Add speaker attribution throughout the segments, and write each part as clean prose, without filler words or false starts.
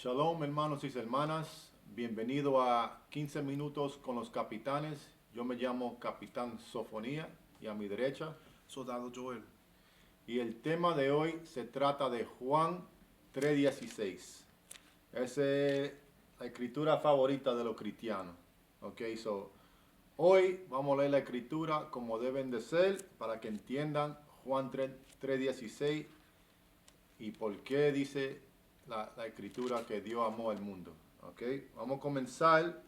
Speaker 1: Shalom, hermanos y hermanas. Bienvenido a 15 minutos con los capitanes. Yo me llamo Capitán Sofonía y a mi derecha.
Speaker 2: Soldado Joel.
Speaker 1: Y el tema de hoy se trata de Juan 3:16. Esa es la escritura favorita de los cristianos. Hoy vamos a leer la escritura como deben de ser para que entiendan Juan 3:16 y por qué dice la escritura que Dios amó al mundo. Vamos a comenzar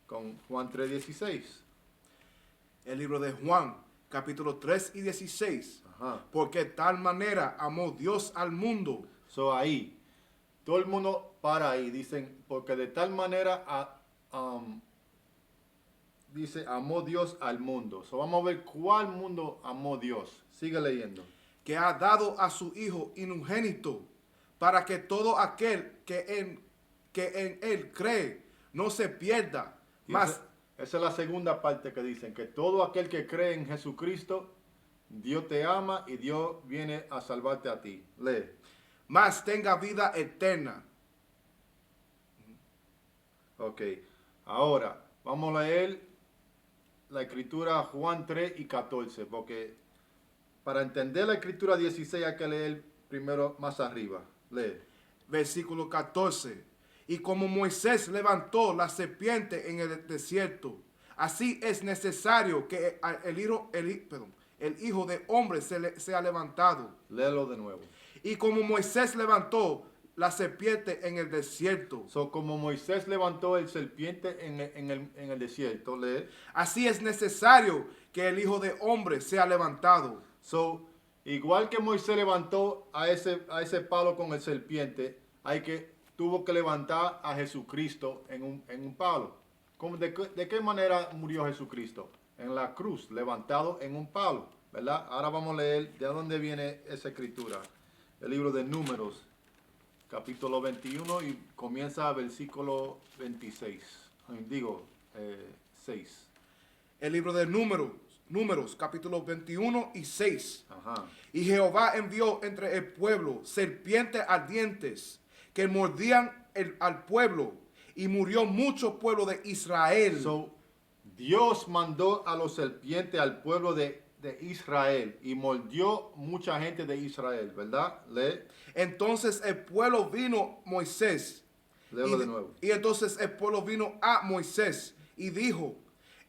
Speaker 1: con Juan 3:16.
Speaker 2: El libro de Juan, capítulo 3 y 16. Porque tal manera amó Dios al mundo.
Speaker 1: Ahí, todo el mundo para ahí. Dicen, porque de tal manera dice, amó Dios al mundo. Vamos a ver cuál mundo amó Dios. Sigue leyendo.
Speaker 2: Que ha dado a su Hijo unigénito, para que todo aquel que en él cree no se pierda.
Speaker 1: Esa es la segunda parte que dicen, que todo aquel que cree en Jesucristo, Dios te ama y Dios viene a salvarte a ti. Lee.
Speaker 2: Mas tenga vida eterna.
Speaker 1: Ahora vamos a leer la escritura Juan 3 y 14, porque para entender la escritura 16 hay que leer primero más arriba. Lee.
Speaker 2: Versículo 14. Y como Moisés levantó la serpiente en el desierto, así es necesario que el Hijo de Hombre sea levantado.
Speaker 1: Léelo de nuevo.
Speaker 2: Y como Moisés levantó la serpiente en el desierto.
Speaker 1: Como Moisés levantó el serpiente en el desierto, lee.
Speaker 2: Así es necesario que el Hijo de Hombre sea levantado.
Speaker 1: Igual que Moisés levantó a ese palo con el serpiente, tuvo que levantar a Jesucristo en un palo. ¿De qué manera murió Jesucristo? En la cruz, levantado en un palo, ¿verdad? Ahora vamos a leer de dónde viene esa escritura. El libro de Números, capítulo 21 y comienza versículo 26. 6.
Speaker 2: El libro de Números, capítulo 21 y 6.
Speaker 1: Ajá.
Speaker 2: Y Jehová envió entre el pueblo serpientes ardientes que mordían al pueblo, y murió mucho pueblo de Israel.
Speaker 1: Dios mandó a los serpientes al pueblo de Israel y mordió mucha gente de Israel, ¿verdad? Lee.
Speaker 2: Entonces el pueblo vino Moisés.
Speaker 1: Léelo de nuevo.
Speaker 2: Y entonces el pueblo vino a Moisés y dijo: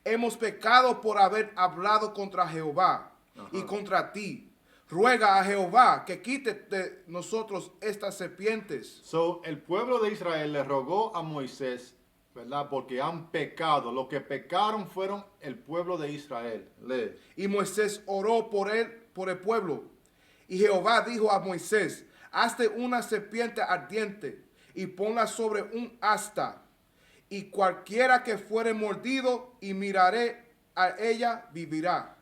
Speaker 2: hemos pecado por haber hablado contra Jehová y contra ti. Ruega a Jehová que quite de nosotros estas serpientes.
Speaker 1: El pueblo de Israel le rogó a Moisés, ¿verdad? Porque han pecado. Los que pecaron fueron el pueblo de Israel. Lee.
Speaker 2: Y Moisés oró por el pueblo. Y Jehová dijo a Moisés: hazte una serpiente ardiente y ponla sobre un asta. Y cualquiera que fuere mordido y miraré a ella vivirá.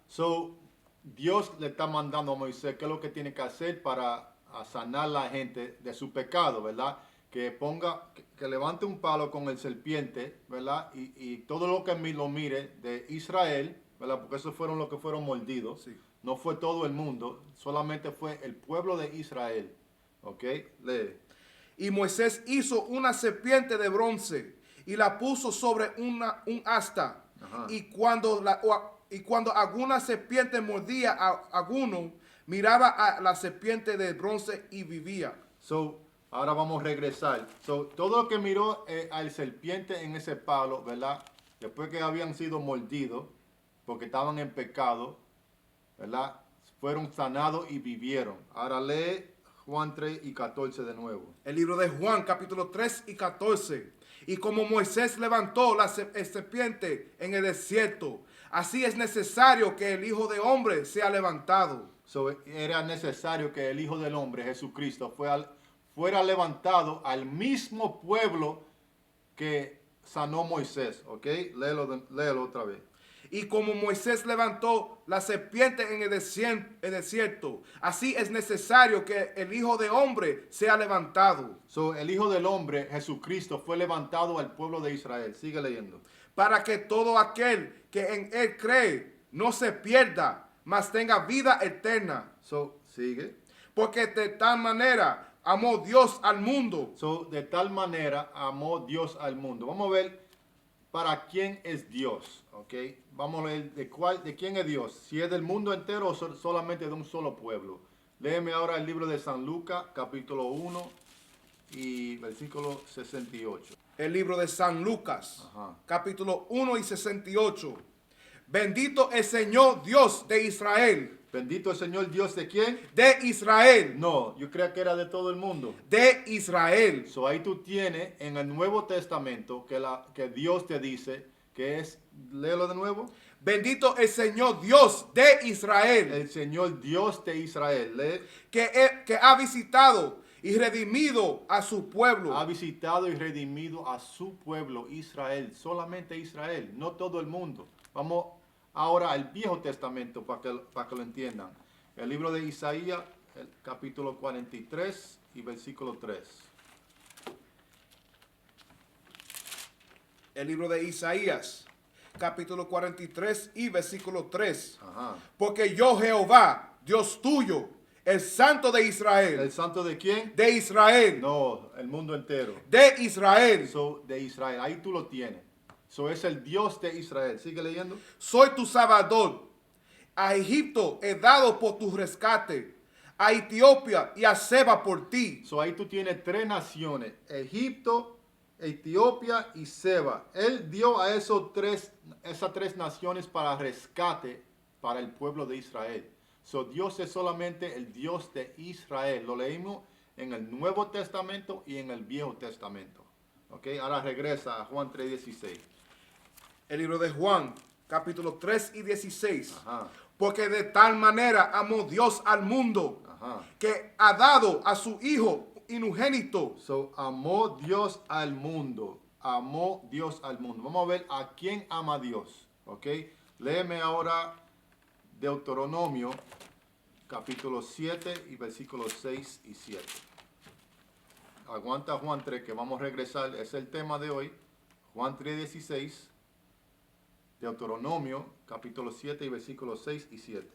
Speaker 1: Dios le está mandando a Moisés qué es lo que tiene que hacer para sanar a la gente de su pecado, ¿verdad? Que levante un palo con el serpiente, ¿verdad? Y todo lo que lo mire de Israel, ¿verdad? Porque esos fueron los que fueron mordidos.
Speaker 2: Sí.
Speaker 1: No fue todo el mundo, solamente fue el pueblo de Israel. Lee.
Speaker 2: Y Moisés hizo una serpiente de bronce y la puso sobre un asta. Y cuando alguna serpiente mordía a alguno, miraba a la serpiente de bronce y vivía.
Speaker 1: Ahora vamos a regresar. Todo lo que miró al serpiente en ese palo, ¿verdad? Después que habían sido mordidos, porque estaban en pecado, ¿verdad? Fueron sanados y vivieron. Ahora lee Juan 3 y 14 de nuevo.
Speaker 2: El libro de Juan, capítulo 3 y 14. Y como Moisés levantó la serpiente en el desierto, así es necesario que el Hijo de Hombre sea levantado.
Speaker 1: Era necesario que el Hijo del Hombre, Jesucristo, fuera levantado al mismo pueblo que sanó Moisés. Léelo otra vez.
Speaker 2: Y como Moisés levantó la serpiente en el desierto, así es necesario que el Hijo de Hombre sea levantado.
Speaker 1: El Hijo del Hombre, Jesucristo, fue levantado al pueblo de Israel. Sigue leyendo.
Speaker 2: Para que todo aquel que en él cree no se pierda, mas tenga vida eterna.
Speaker 1: Sigue.
Speaker 2: Porque de tal manera amó Dios al mundo.
Speaker 1: So, de tal manera amó Dios al mundo. Vamos a ver para quién es Dios, ¿ok? Vamos a ver de quién es Dios. Si es del mundo entero o solamente de un solo pueblo. Léeme ahora el libro de San Lucas, capítulo 1 y versículo 68.
Speaker 2: El libro de San Lucas,
Speaker 1: Ajá.
Speaker 2: capítulo 1 y 68. Bendito el Señor Dios de Israel.
Speaker 1: Bendito el Señor Dios de quién?
Speaker 2: De Israel.
Speaker 1: No, yo creía que era de todo el mundo.
Speaker 2: De Israel.
Speaker 1: So, ahí tú tienes en el Nuevo Testamento que Dios te dice que es, léelo de nuevo,
Speaker 2: Bendito el Señor Dios de Israel.
Speaker 1: el Señor Dios de Israel. Lee,
Speaker 2: Que ha visitado y redimido a su pueblo.
Speaker 1: ha visitado y redimido a su pueblo Israel, solamente Israel, no todo el mundo. Vamos ahora al Viejo Testamento para que lo entiendan. El libro de Isaías, el capítulo 43 y versículo 3.
Speaker 2: El libro de Isaías, capítulo 43 y versículo 3.
Speaker 1: Ajá.
Speaker 2: Porque yo, Jehová, Dios tuyo, el Santo de Israel.
Speaker 1: ¿El santo de quién?
Speaker 2: De Israel.
Speaker 1: No, el mundo entero.
Speaker 2: De Israel.
Speaker 1: So, de Israel, ahí tú lo tienes. So, es el Dios de Israel. Sigue leyendo.
Speaker 2: Soy tu Salvador. A Egipto he dado por tu rescate. A Etiopía y a Seba por ti.
Speaker 1: So, ahí tú tienes tres naciones: Egipto, Etiopía y Seba. Él dio a esas tres naciones para rescate para el pueblo de Israel. So, Dios es solamente el Dios de Israel. Lo leímos en el Nuevo Testamento y en el Viejo Testamento. Ok, ahora regresa a Juan 3:16.
Speaker 2: El libro de Juan, capítulo 3 y 16.
Speaker 1: Ajá.
Speaker 2: Porque de tal manera amó Dios al mundo,
Speaker 1: Ajá.
Speaker 2: que ha dado a su Hijo unigénito.
Speaker 1: So, amó Dios al mundo. Amó Dios al mundo. Vamos a ver a quién ama Dios. Ok. Léeme ahora Deuteronomio, capítulo 7 y versículos 6 y 7. Aguanta Juan 3, que vamos a regresar. Es el tema de hoy. Juan 3:16. Deuteronomio, capítulo 7 y versículos 6 y 7.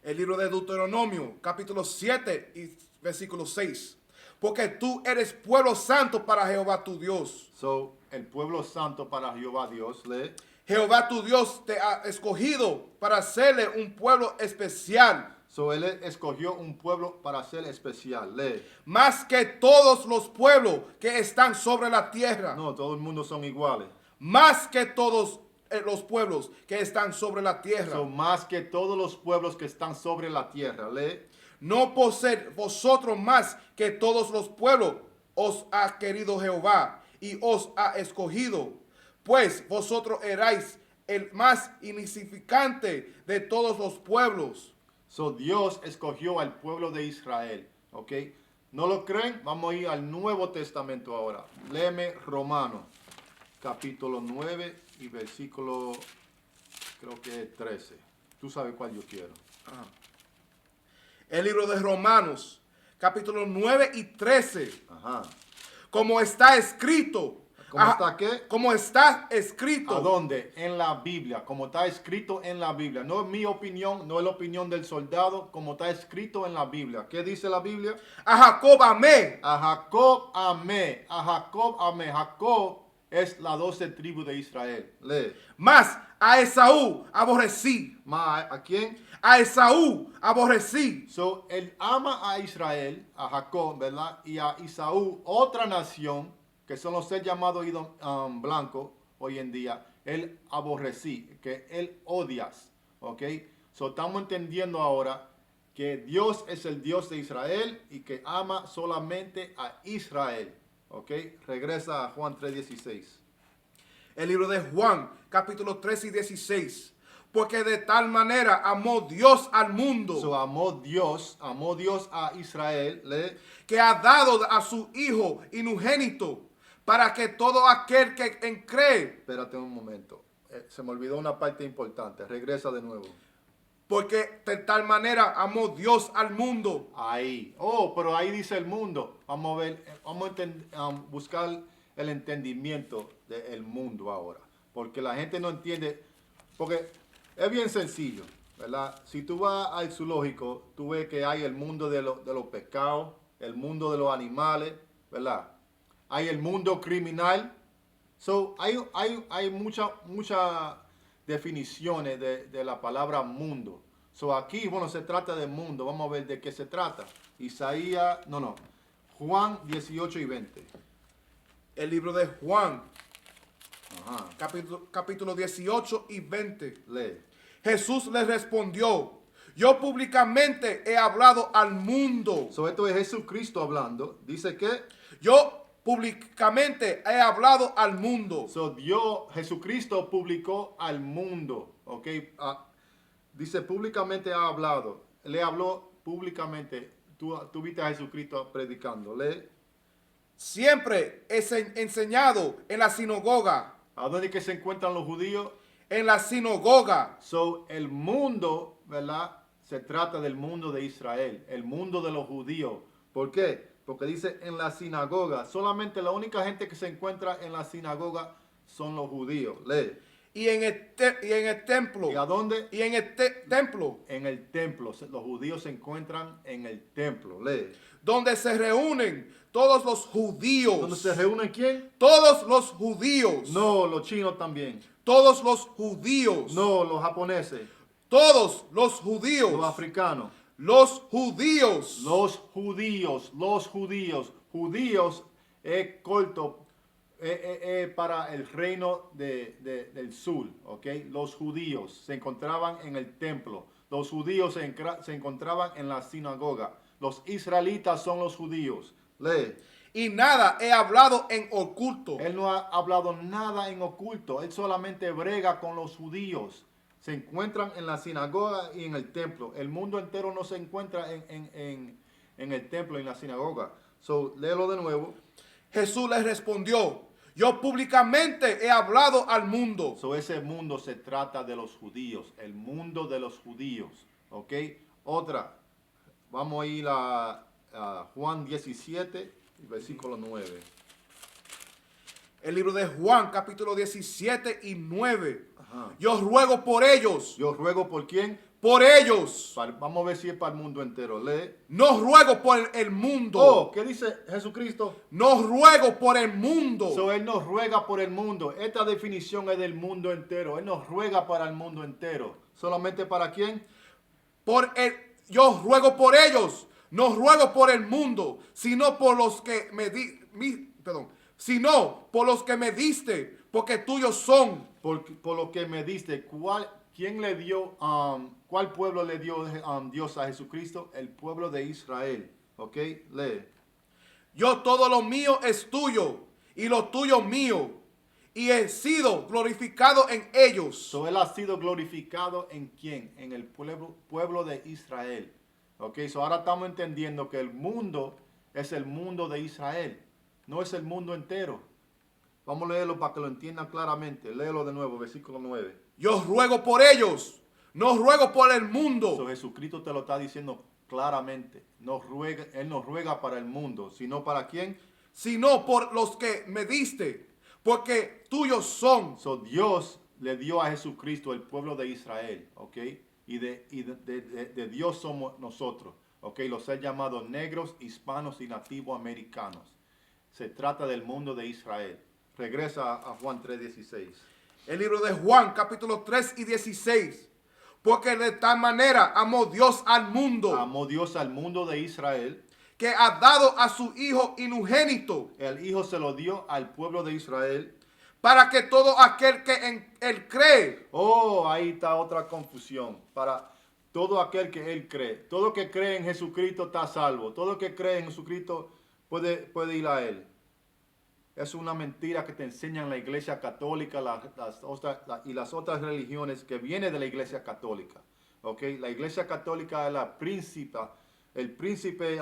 Speaker 2: El libro de Deuteronomio, capítulo 7 y versículo 6. Porque tú eres pueblo santo para Jehová tu Dios.
Speaker 1: So, el pueblo santo para Jehová Dios. Lee.
Speaker 2: Jehová tu Dios te ha escogido para hacerle un pueblo especial,
Speaker 1: So, él escogió un pueblo para ser especial. Lee.
Speaker 2: más que todos los pueblos que están sobre la tierra.
Speaker 1: No, todo el mundo son iguales.
Speaker 2: Más que todos los pueblos que están sobre la tierra.
Speaker 1: Son más que todos los pueblos que están sobre la tierra. Lee.
Speaker 2: No por ser vosotros más que todos los pueblos os ha querido Jehová y os ha escogido, pues vosotros erais el más insignificante de todos los pueblos.
Speaker 1: So, Dios escogió al pueblo de Israel. ¿Ok? ¿No lo creen? Vamos a ir al Nuevo Testamento ahora. Léeme Romanos, capítulo 9 y versículo, creo que 13. Tú sabes cuál yo quiero.
Speaker 2: El libro de Romanos, capítulo 9 y 13.
Speaker 1: Ajá.
Speaker 2: Como está escrito.
Speaker 1: ¿Cómo está qué?
Speaker 2: Como está escrito.
Speaker 1: ¿A dónde? En la Biblia, como está escrito en la Biblia. No es mi opinión, no es la opinión del soldado, como está escrito en la Biblia. ¿Qué dice la Biblia?
Speaker 2: A Jacob amé.
Speaker 1: A Jacob amé, a Jacob amé. Jacob es la 12 tribu de Israel. Lee.
Speaker 2: Mas a Esaú aborrecí.
Speaker 1: ¿A quién?
Speaker 2: A Esaú aborrecí.
Speaker 1: So, él ama a Israel, a Jacob, ¿verdad? Y a Esaú, otra nación, que son los ser llamados blancos hoy en día. Él aborrecí, que él odias. ¿Ok? So, estamos entendiendo ahora que Dios es el Dios de Israel y que ama solamente a Israel. ¿Ok? Regresa a Juan 3:16.
Speaker 2: El libro de Juan, capítulo 3 y 16. Porque de tal manera amó Dios al mundo,
Speaker 1: So, amó Dios a Israel, lee,
Speaker 2: que ha dado a su Hijo unigénito, para que todo aquel que en cree,
Speaker 1: espérate un momento, se me olvidó una parte importante, regresa de nuevo.
Speaker 2: porque de tal manera amó Dios al mundo.
Speaker 1: Ahí, pero ahí dice el mundo. Vamos a ver, vamos a buscar el entendimiento del mundo ahora, porque la gente no entiende, porque es bien sencillo, ¿verdad? Si tú vas al zoológico, tú ves que hay el mundo de los pescados, el mundo de los animales, ¿verdad? Hay el mundo criminal. So, hay muchas definiciones de la palabra mundo. So, aquí, bueno, se trata de mundo. Vamos a ver de qué se trata. Juan 18 y 20.
Speaker 2: El libro de Juan,
Speaker 1: Ajá.
Speaker 2: capítulo 18 y 20.
Speaker 1: Lee.
Speaker 2: Jesús les respondió, yo públicamente he hablado al mundo.
Speaker 1: So, esto es Jesucristo hablando. Dice que
Speaker 2: Yo públicamente he hablado al mundo.
Speaker 1: so, Jesucristo publicó al mundo. ¿Ok? Dice públicamente ha hablado. Le habló públicamente. Tú viste a Jesucristo predicando. Lee.
Speaker 2: Siempre he enseñado en la sinagoga.
Speaker 1: ¿A dónde que se encuentran los judíos?
Speaker 2: En la sinagoga.
Speaker 1: So, el mundo, ¿verdad? Se trata del mundo de Israel, el mundo de los judíos. ¿Por qué? Porque dice en la sinagoga. Solamente la única gente que se encuentra en la sinagoga son los judíos. Lee.
Speaker 2: Y en el templo.
Speaker 1: ¿Y a dónde?
Speaker 2: Y en el templo.
Speaker 1: En el templo. Los judíos se encuentran en el templo. Lee.
Speaker 2: Donde se reúnen todos los judíos.
Speaker 1: ¿Dónde se reúnen quién?
Speaker 2: Todos los judíos.
Speaker 1: No, los chinos también.
Speaker 2: Todos los judíos.
Speaker 1: No, los japoneses.
Speaker 2: Todos los judíos.
Speaker 1: Los africanos.
Speaker 2: Los judíos.
Speaker 1: Los judíos. Los judíos. Judíos es corto para el reino del sur. ¿Ok? Los judíos se encontraban en el templo. Los judíos se encontraban en la sinagoga. Los israelitas son los judíos. Lee.
Speaker 2: Y nada he hablado en oculto.
Speaker 1: Él no ha hablado nada en oculto. Él solamente brega con los judíos. Se encuentran en la sinagoga y en el templo. El mundo entero no se encuentra en el templo y en la sinagoga. So, léelo de nuevo.
Speaker 2: Jesús les respondió, yo públicamente he hablado al mundo.
Speaker 1: So, ese mundo se trata de los judíos. El mundo de los judíos. ¿Ok? Otra. Vamos a ir a Juan 17, versículo 9.
Speaker 2: El libro de Juan, capítulo 17 y 9.
Speaker 1: Ajá.
Speaker 2: Yo ruego por ellos.
Speaker 1: Yo ruego por quién.
Speaker 2: Por ellos.
Speaker 1: Vamos a ver si es para el mundo entero. Lee.
Speaker 2: No ruego por el mundo.
Speaker 1: Oh, ¿qué dice Jesucristo?
Speaker 2: No ruego por el mundo.
Speaker 1: So, Él nos ruega por el mundo. Esta definición es del mundo entero. Él nos ruega para el mundo entero. ¿Solamente para quién?
Speaker 2: Yo ruego por ellos. No ruego por el mundo, sino por los que sino por los que me diste, porque tuyos son.
Speaker 1: Por lo que me diste, ¿quién le dio, cuál pueblo le dio Dios a Jesucristo? El pueblo de Israel. ¿Ok? Lee.
Speaker 2: Yo todo lo mío es tuyo, y lo tuyo mío, y he sido glorificado en ellos.
Speaker 1: So, Él ha sido glorificado en quién? En el pueblo de Israel. Ok, so ahora estamos entendiendo que el mundo es el mundo de Israel. No es el mundo entero. Vamos a leerlo para que lo entiendan claramente. Léelo de nuevo, versículo 9.
Speaker 2: Yo ruego por ellos, no ruego por el mundo.
Speaker 1: So, Jesucristo te lo está diciendo claramente. Él no ruega para el mundo, sino para quién?
Speaker 2: Sino por los que me diste, porque tuyos son.
Speaker 1: So, Dios le dio a Jesucristo el pueblo de Israel, ¿ok? Y de Dios somos nosotros, ¿ok? Los ser llamados negros, hispanos y nativos americanos. Se trata del mundo de Israel. Regresa a Juan 3:16.
Speaker 2: El libro de Juan, capítulo 3 y 16. Porque de tal manera amó Dios al mundo,
Speaker 1: Amó Dios al mundo de Israel.
Speaker 2: que ha dado a su Hijo unigénito,
Speaker 1: El Hijo se lo dio al pueblo de Israel.
Speaker 2: para que todo aquel que en él cree.
Speaker 1: Oh, ahí está otra confusión. Para todo aquel que él cree. Todo que cree en Jesucristo está salvo. Todo que cree en Jesucristo puede ir a él. Es una mentira que te enseñan la Iglesia Católica y las otras religiones que vienen de la Iglesia Católica. ¿Okay? La Iglesia Católica es el príncipe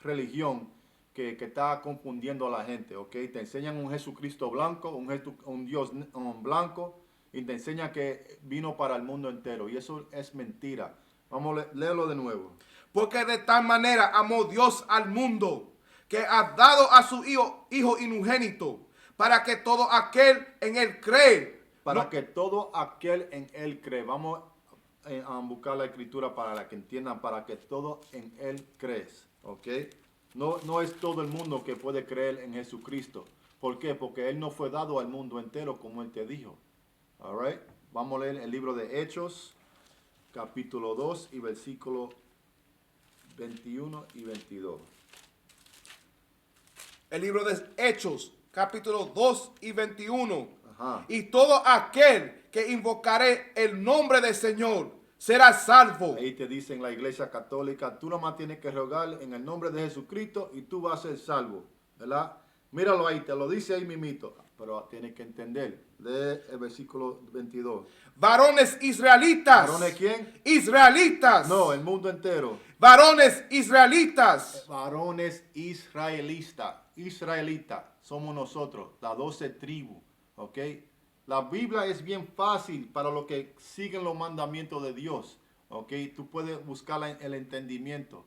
Speaker 1: religión que está confundiendo a la gente. ¿Okay? Te enseñan un Jesucristo blanco, un Dios blanco, y te enseñan que vino para el mundo entero. Y eso es mentira. Vamos a leerlo de nuevo.
Speaker 2: Porque de tal manera amó Dios al mundo, que ha dado a su Hijo unigénito, para que todo aquel en él cree.
Speaker 1: Para que todo aquel en él cree. Vamos a buscar la escritura para que entiendan. Para que todo en él crees. ¿Ok? No es todo el mundo que puede creer en Jesucristo. ¿Por qué? Porque Él no fue dado al mundo entero como Él te dijo. All right. Vamos a leer el libro de Hechos, capítulo 2 y versículo 21 y 22.
Speaker 2: El libro de Hechos, capítulo 2 y 21.
Speaker 1: Ajá.
Speaker 2: Y todo aquel que invocare el nombre del Señor será salvo.
Speaker 1: Ahí te dicen la iglesia católica, tú nomás tienes que rogar en el nombre de Jesucristo y tú vas a ser salvo, ¿verdad? Míralo ahí, te lo dice ahí mimito, pero tienes que entender. Lee el versículo 22.
Speaker 2: Varones israelitas.
Speaker 1: ¿Varones quién?
Speaker 2: Israelitas.
Speaker 1: No, el mundo entero.
Speaker 2: Varones israelitas.
Speaker 1: Varones israelitas, somos nosotros, las 12 tribus, ¿ok? La Biblia es bien fácil para los que siguen los mandamientos de Dios, ¿ok? Tú puedes buscar el entendimiento,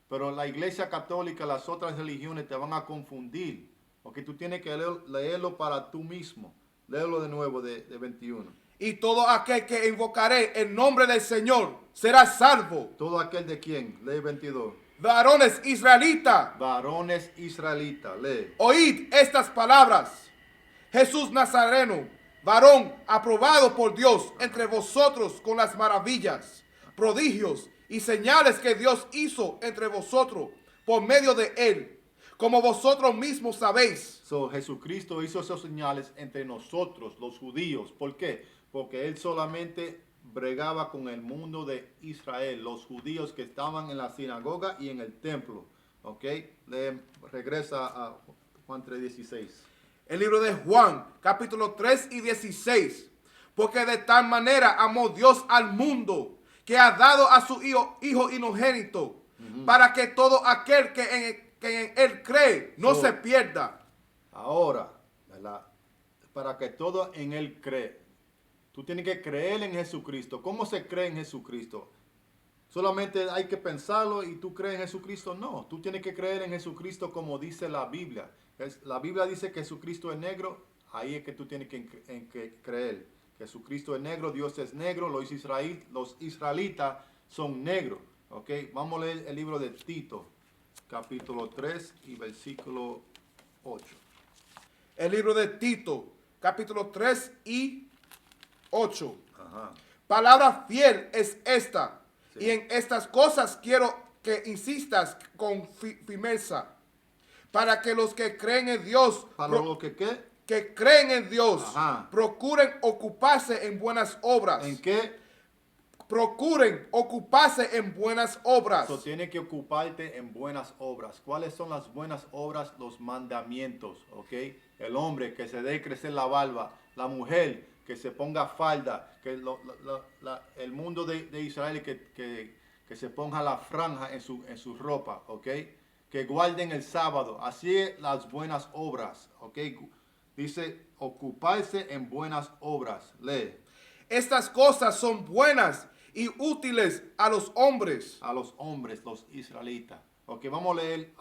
Speaker 1: pero la iglesia católica, las otras religiones te van a confundir, ¿ok? Tú tienes que leerlo para tú mismo. Léelo de nuevo de 21.
Speaker 2: Y todo aquel que invocaré el nombre del Señor será salvo.
Speaker 1: ¿Todo aquel de quién? Lee 22.
Speaker 2: Varones israelitas.
Speaker 1: Varones israelitas, lee.
Speaker 2: Oíd estas palabras. Jesús Nazareno, varón aprobado por Dios entre vosotros con las maravillas, prodigios y señales que Dios hizo entre vosotros por medio de él, como vosotros mismos sabéis.
Speaker 1: So, Jesucristo hizo esas señales entre nosotros, los judíos. ¿Por qué? Porque Él solamente bregaba con el mundo de Israel, los judíos que estaban en la sinagoga y en el templo. ¿Ok? Regresa a Juan 3:16.
Speaker 2: El libro de Juan, capítulo 3 y 16. Porque de tal manera amó Dios al mundo, que ha dado a su Hijo unigénito, para que todo aquel que en él cree no se pierda.
Speaker 1: Ahora, ¿verdad? Para que todo en Él cree. Tú tienes que creer en Jesucristo. ¿Cómo se cree en Jesucristo? Solamente hay que pensarlo y tú crees en Jesucristo. No, tú tienes que creer en Jesucristo como dice la Biblia. La Biblia dice que Jesucristo es negro. Ahí es que tú tienes que creer. Jesucristo es negro, Dios es negro, los israelitas son negros. ¿Ok? Vamos a leer el libro de Tito, capítulo 3 y versículo 8.
Speaker 2: El libro de Tito, capítulo 3 y 8.
Speaker 1: Ajá.
Speaker 2: Palabra fiel es esta.
Speaker 1: Sí.
Speaker 2: Y en estas cosas quiero que insistas con firmeza. Para que los que creen en Dios,
Speaker 1: ¿Para lo que qué?
Speaker 2: que creen en Dios,
Speaker 1: Ajá.
Speaker 2: procuren ocuparse en buenas obras.
Speaker 1: ¿En qué?
Speaker 2: Procuren ocuparse en buenas obras.
Speaker 1: So, tienes que ocuparte en buenas obras. ¿Cuáles son las buenas obras? Los mandamientos, ¿ok? El hombre que se dé crecer la barba, la mujer que se ponga falda, que el mundo de Israel que se ponga la franja en su ropa, ¿ok? Que guarden el sábado. Así es las buenas obras, ¿ok? Dice ocuparse en buenas obras. Lee.
Speaker 2: Estas cosas son buenas y útiles a los hombres.
Speaker 1: A los hombres, los israelitas. Ok, vamos a leer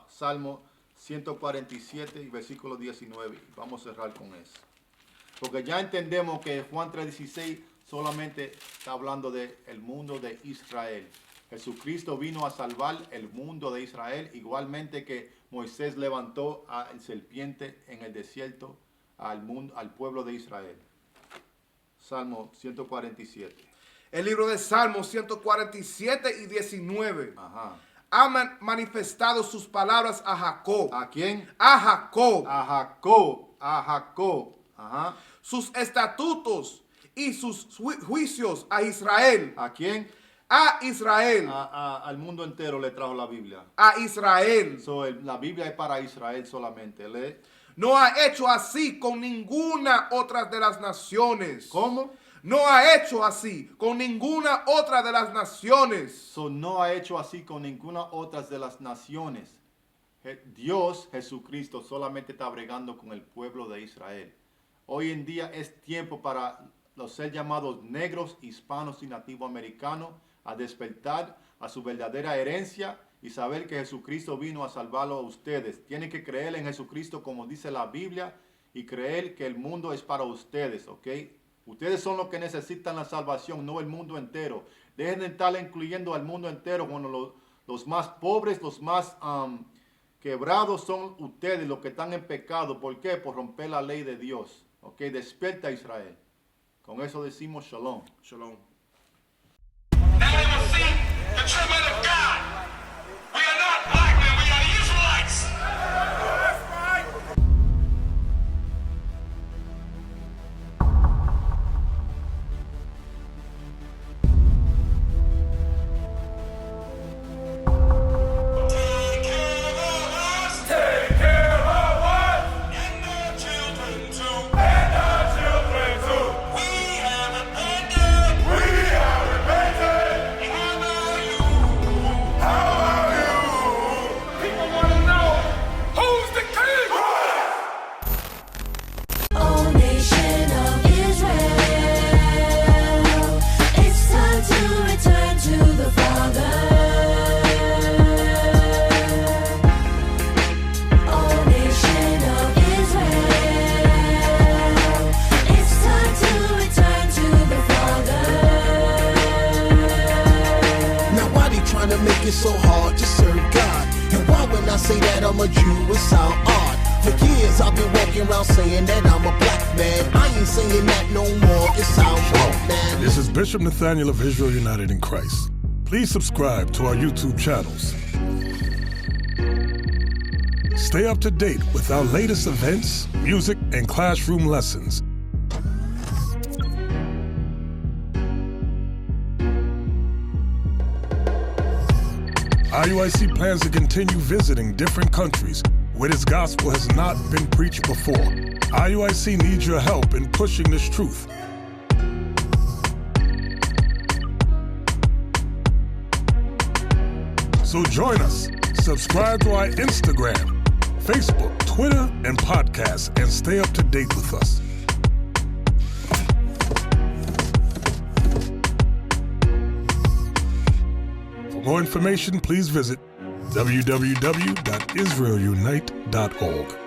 Speaker 1: Salmo 147 y versículo 19. Vamos a cerrar con eso. Porque ya entendemos que Juan 3:16 solamente está hablando del mundo de Israel. Jesucristo vino a salvar el mundo de Israel, igualmente que Moisés levantó al serpiente en el desierto al pueblo de Israel. Salmo 147.
Speaker 2: El libro de Salmos 147 y 19.
Speaker 1: Ajá.
Speaker 2: Ha manifestado sus palabras a Jacob.
Speaker 1: ¿A quién?
Speaker 2: A Jacob.
Speaker 1: A Jacob. A Jacob. Ajá.
Speaker 2: Sus estatutos y sus juicios a Israel.
Speaker 1: ¿A quién?
Speaker 2: A Israel.
Speaker 1: Al mundo entero le trajo la Biblia.
Speaker 2: A Israel.
Speaker 1: So, la Biblia es para Israel solamente. Lee.
Speaker 2: No ha hecho así con ninguna otra de las naciones.
Speaker 1: ¿Cómo?
Speaker 2: No ha hecho así con ninguna otra de las naciones.
Speaker 1: So, no ha hecho así con ninguna otra de las naciones. Dios, Jesucristo, solamente está bregando con el pueblo de Israel. Hoy en día es tiempo para los ser llamados negros, hispanos y nativos americanos a despertar a su verdadera herencia y saber que Jesucristo vino a salvarlo a ustedes. Tienen que creer en Jesucristo como dice la Biblia y creer que el mundo es para ustedes, ¿ok? Ustedes son los que necesitan la salvación, no el mundo entero. Dejen de estar incluyendo al mundo entero cuando los más pobres, los más Quebrados son ustedes los que están en pecado. ¿Por qué? Por romper la ley de Dios. Ok, despierta Israel. Con eso decimos shalom.
Speaker 2: Shalom.
Speaker 3: Now they will see the true men of God. We are not black men, we are Israelites. Take care of us. And our children too. We have repented. How about you? People want to know who's the king.
Speaker 4: O nation of Israel, it's time to return to the Father. O nation of Israel, it's time to return to the Father.
Speaker 5: Now why they trying to make it so hard to serve God? And why when I say that I'm a Jew it sound odd? For years I've been walking around saying that I'm a black man. I ain't saying that no more, it sounds wrong, man.
Speaker 6: This is Bishop Nathaniel of Israel United in Christ. Please subscribe to our YouTube channels. Stay up to date with our latest events, music, and classroom lessons. IUIC plans to continue visiting different countries where this gospel has not been preached before. IUIC needs your help in pushing this truth. So join us. Subscribe to our Instagram, Facebook, Twitter, and podcast, and stay up to date with us. For more information, please visit www.israelunite.org.